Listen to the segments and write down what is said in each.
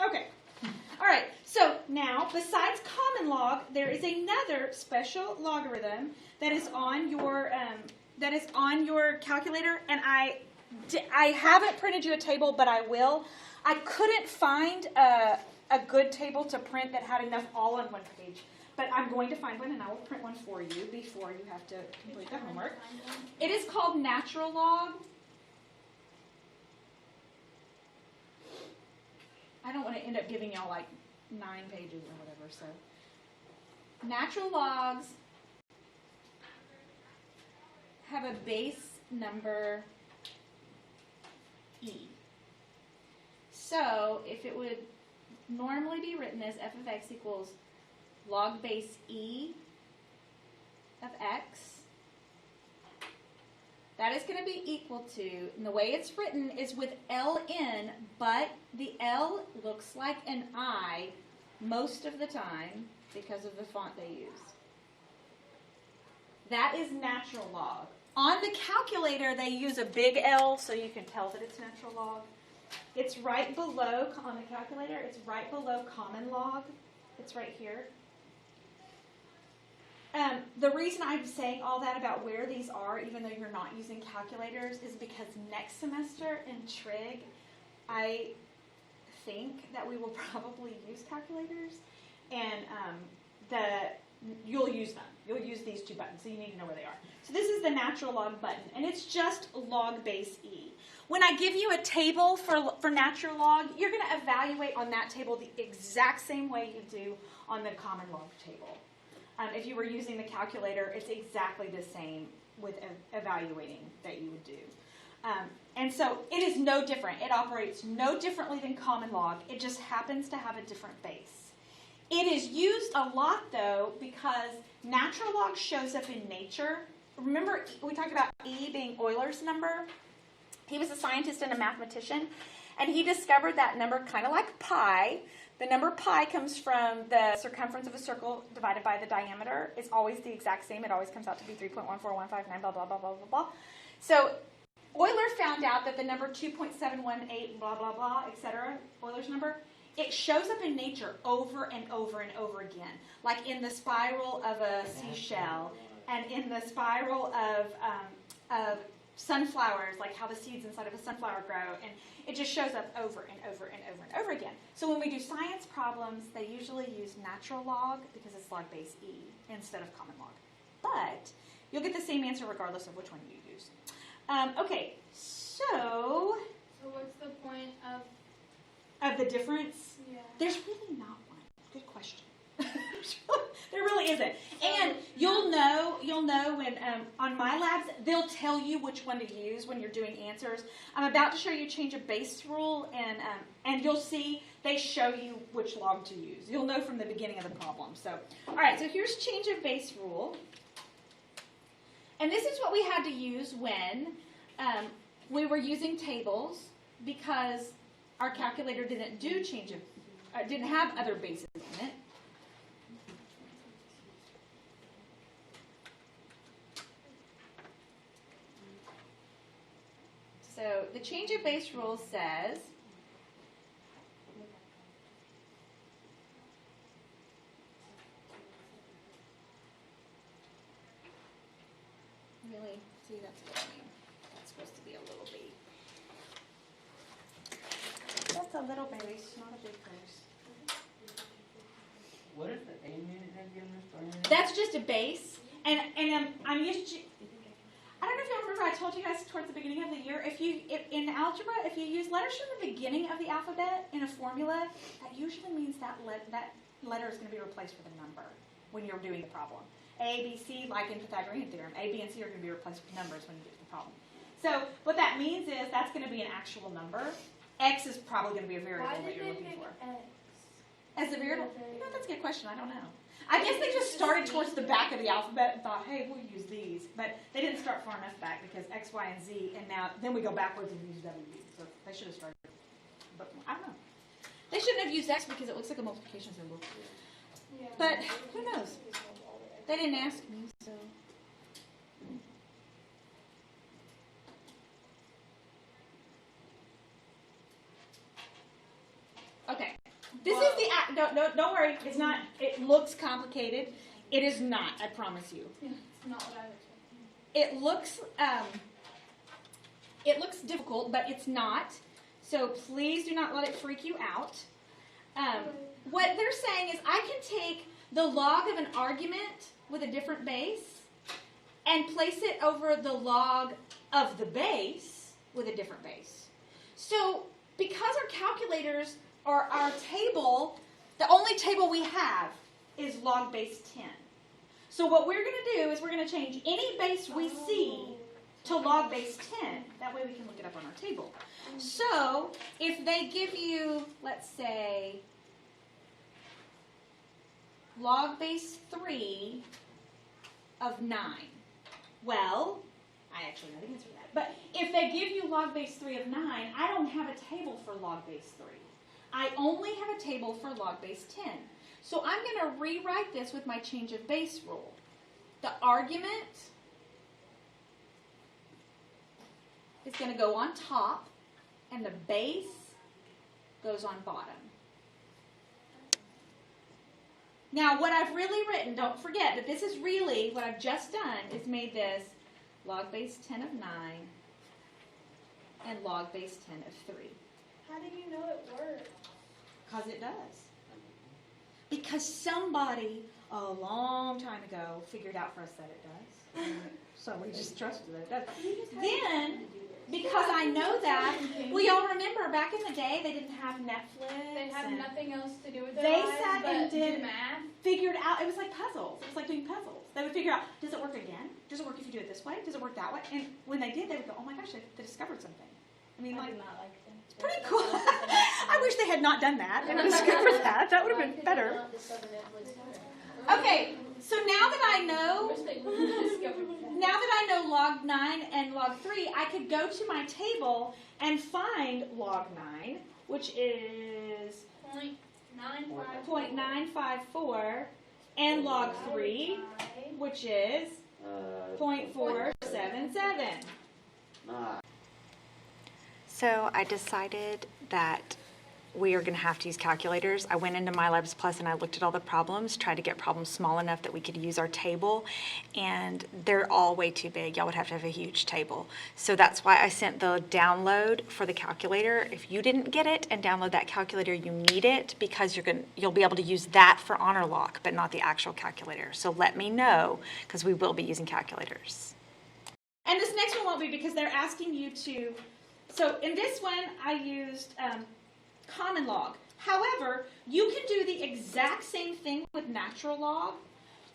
Okay. All right. So now, besides common log, there is another special logarithm that is on your calculator, and I haven't printed you a table, but I will. I couldn't find a good table to print that had enough all on one page. But I'm going to find one, and I will print one for you before you have to complete the homework. It is called natural log. I don't want to end up giving y'all like 9 pages or whatever. So, natural logs have a base number e. So, if it would normally be written as f of x equals log base e of x, that is going to be equal to, and the way it's written is with ln, but the L looks like an I most of the time because of the font they use. That is natural log. On the calculator, they use a big L so you can tell that it's natural log. It's right below, on the calculator, it's right below common log. It's right here. The reason I'm saying all that about where these are, even though you're not using calculators, is because next semester in trig, I think that we will probably use calculators, and you'll use them. You'll use these 2 buttons, so you need to know where they are. So this is the natural log button, and it's just log base e. When I give you a table for natural log, you're going to evaluate on that table the exact same way you do on the common log table. If you were using the calculator, it's exactly the same with evaluating that you would do. And so it is no different. It operates no differently than common log. It just happens to have a different base. It is used a lot, though, because natural log shows up in nature. Remember, we talked about E being Euler's number? He was a scientist and a mathematician, and he discovered that number kind of like pi. The number pi comes from the circumference of a circle divided by the diameter. It's always the exact same. It always comes out to be 3.14159, blah, blah, blah, blah, blah, blah. So Euler found out that the number 2.718, blah, blah, blah, etc., Euler's number, it shows up in nature over and over and over again, like in the spiral of a seashell and in the spiral of sunflowers, like how the seeds inside of a sunflower grow, and it just shows up over and over and over and over again. So when we do science problems, they usually use natural log because it's log base e instead of common log. But you'll get the same answer regardless of which one you use. Okay, so what's the point of the difference? Yeah. There's really not one. Good question. There really isn't. And you'll know when on my labs, they'll tell you which one to use when you're doing answers. I'm about to show you change of base rule, and you'll see they show you which log to use. You'll know from the beginning of the problem. So, all right, so here's change of base rule. And this is what we had to use when we were using tables because our calculator didn't do didn't have other bases in it. So the change of base rule says really, see, that's what I mean. That's supposed to be a little b. Just a little base, not a big base. What is the A unit again, Miss? That's just a base, and I'm used to. I don't know if you remember, I told you guys towards the beginning of the year, if in algebra, if you use letters from the beginning of the alphabet in a formula, that usually means that letter is going to be replaced with a number when you're doing the problem. A, B, C, like in Pythagorean theorem, A, B, and C are going to be replaced with numbers when you get to the problem. So what that means is that's going to be an actual number. X is probably going to be a variable that you're looking for. X? As a variable? You know, that's a good question. I don't know. I guess they just started towards the back of the alphabet and thought, hey, we'll use these. But they didn't start far enough back because X, Y, and Z, and then we go backwards and use W. So they should have started. But I don't know. They shouldn't have used X because it looks like a multiplication symbol. Yeah. But who knows? They didn't ask me, so. Okay. This is the, don't worry, it's not, it looks complicated. It is not, I promise you. Yeah, it's not what I was expecting. It looks difficult, but it's not. So please do not let it freak you out. What they're saying is I can take the log of an argument with a different base and place it over the log of the base with a different base. So because our calculators are our table, the only table we have is log base 10. So what we're going to do is we're going to change any base we see to log base 10. That way we can look it up on our table. So if they give you, let's say, log base 3 of 9. Well, I actually know the answer to that. But if they give you log base 3 of 9, I don't have a table for log base 3. I only have a table for log base 10. So I'm going to rewrite this with my change of base rule. The argument is going to go on top, and the base goes on bottom. Now, what I've really written, don't forget that this is really, what I've just done is made this log base 10 of 9 and log base 10 of 3. How do you know it works? Because it does. Because somebody a long time ago figured out for us that it does. So we just trusted that it does. Then, because I know that, well, y'all remember back in the day they didn't have Netflix. They have and nothing else to do with their they lives sat but and did do math. Figured out, it was like puzzles. It was like doing puzzles. They would figure out, does it work again? Does it work if you do it this way? Does it work that way? And when they did, they would go, oh my gosh, they discovered something. I mean, like, not like them. it's pretty cool. I wish they had not done that and discovered that. That would have been better. Okay, so now that I know, log 9 and log 3, I could go to my table and find log 9, which is 0.954, and log 3, which is 0.477. So I decided that we are going to have to use calculators. I went into MyLabs Plus and I looked at all the problems, tried to get problems small enough that we could use our table, and they're all way too big. Y'all would have to have a huge table. So that's why I sent the download for the calculator. If you didn't get it and download that calculator, you need it because you'll be able to use that for honor lock, but not the actual calculator. So let me know because we will be using calculators. And this next one won't be because they're asking you to, so in this one I used common log. However, you can do the exact same thing with natural log.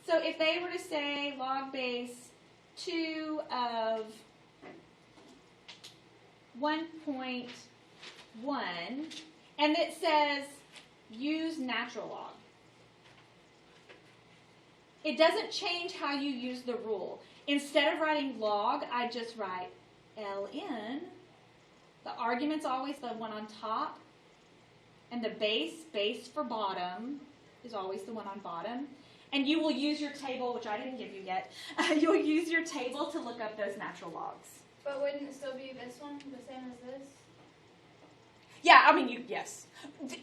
So if they were to say log base 2 of 1.1, and it says use natural log. It doesn't change how you use the rule. Instead of writing log, I just write ln. The argument's always the one on top. And the base for bottom, is always the one on bottom. And you will use your table, which I didn't give you yet. You'll use your table to look up those natural logs. But wouldn't it still be this one, the same as this? Yeah, I mean, yes.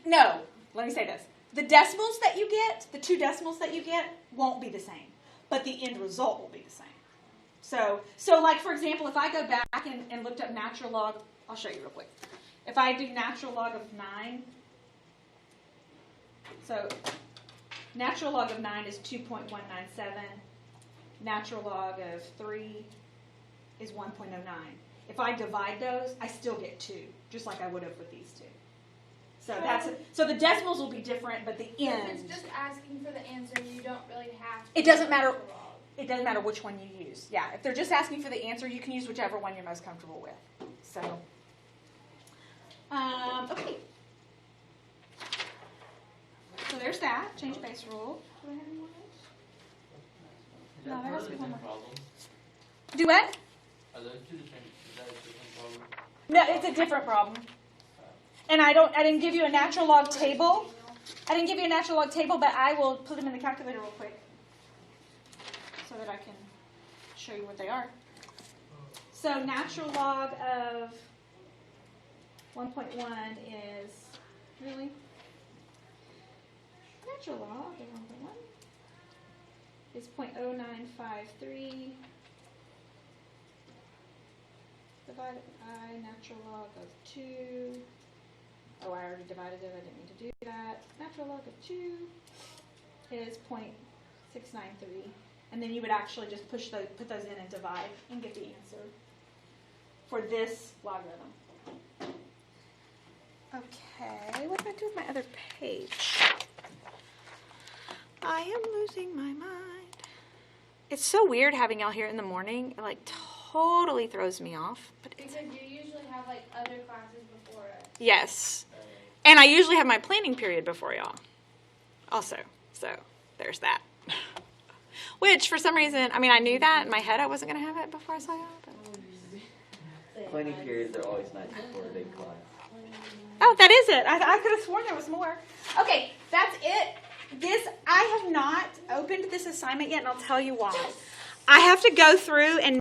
No, let me say this. The decimals that you get, the 2 decimals that you get, won't be the same. But the end result will be the same. So like, for example, if I go back and looked up natural log, I'll show you real quick. If I do natural log of 9, so natural log of 9 is 2.197. Natural log of 3 is 1.09. If I divide those, I still get 2, just like I would have with these 2. So so the decimals will be different, but the end. If it's just asking for the answer, you don't really have to. It doesn't matter. It doesn't matter which one you use. Yeah, if they're just asking for the answer, you can use whichever one you're most comfortable with. So, okay. So there's that. Change base rule. Do I have any more? No, there has to be one more. Do what? Are those two different? Is that a different problem? No, it's a different problem. And I didn't give you a natural log table. I didn't give you a natural log table, but I will put them in the calculator real quick so that I can show you what they are. So natural log of 1.1 is, really? natural log, the wrong one, is 0.0953 divided by natural log of 2. Oh, I already divided it. I didn't mean to do that. Natural log of 2 is 0.693. And then you would actually just put those in and divide and get the answer for this logarithm. Okay, what did I do with my other page? I am losing my mind. It's so weird having y'all here in the morning. It like totally throws me off. But it's, Because you usually have like other classes before us. yes. And I usually have my planning period before y'all. Also. So there's that. Which for some reason, I mean, I knew that in my head I wasn't going to have it before I saw y'all. But. Planning periods are always nice before a big class. Oh, that is it. I could have sworn there was more. Okay, that's it. I have not opened this assignment yet, and I'll tell you why. I have to go through and